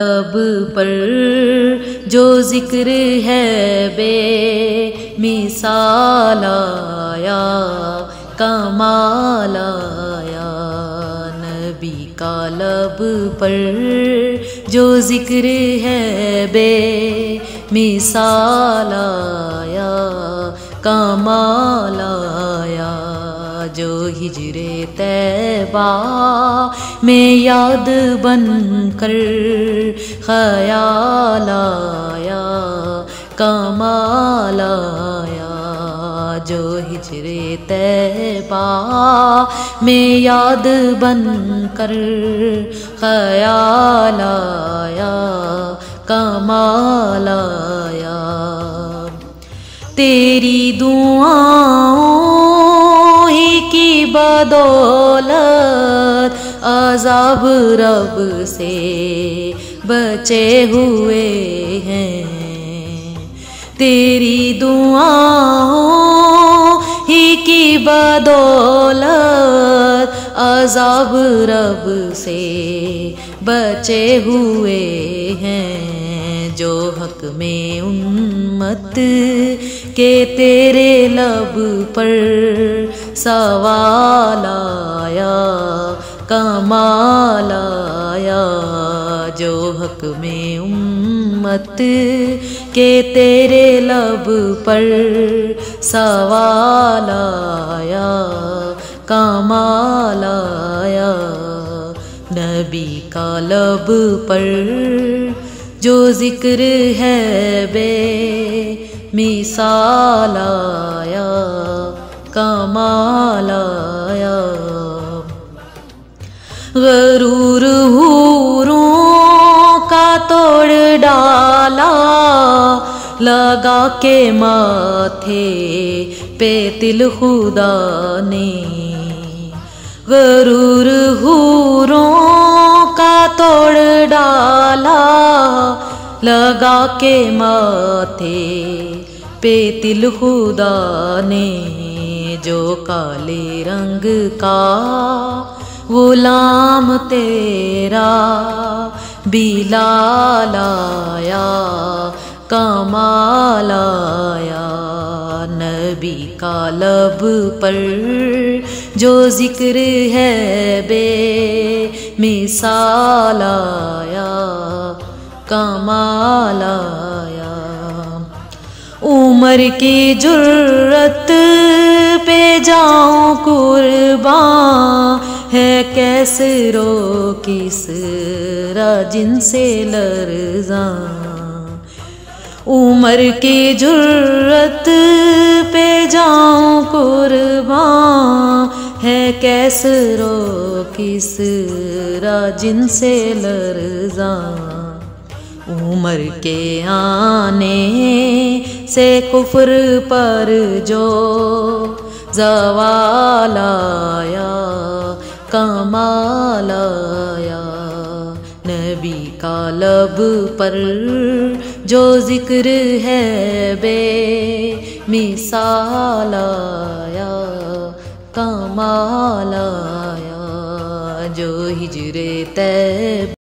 لب پر جو ذکر ہے بے مثال آیا، کمال آیا۔ نبی کا لب پر جو ذکر ہے بے مثال آیا، کمال آیا۔ جو ہجر طیبہ میں یاد بن کر خیال آیا، کمال آیا۔ جو ہجر طیبہ میں یاد بن کر خیال آیا، کمال آیا۔ تیری دعاؤں ہی کی بدولت عذاب رب سے بچے ہوئے ہیں۔ تیری دعاؤں ہی کی بدولت عذاب رب سے بچے ہوئے ہیں۔ جو حق میں امت کہ تیرے لب پر سوال آیا، کمال آیا۔ جو حق میں امت کہ تیرے لب پر سوال آیا، کمال آیا۔ نبی کا لب پر جو ذکر ہے بے مثال آیا، کمال آیا۔ غرور حوروں کا توڑ ڈالا، لگا کے ماتھے پہ تل خدا نے۔ غرور حوروں کا توڑ ڈالا، لگا کے ماتھے پہ تل خدا نے۔ جو کالے رنگ کا غلام تیرا بلال آیا، کمال آیا۔ نبی کا لب پر جو ذکر ہے بے مثال آیا، کمال آیا۔ عمر کی جرت پہ جاؤں قرباں، ہے کیسر و کسریٰ جن سے لرزاں۔ عمر کی جرت پہ جاؤں قرباں، ہے کیسر و کسریٰ جن سے لرزاں۔ عمر کے آنے سے کفر پر جو زوال آیا، کمال آیا۔ نبی کا لب پر جو ذکر ہے بے مثال آیا، کمال آیا۔ جو ہجر طیبہ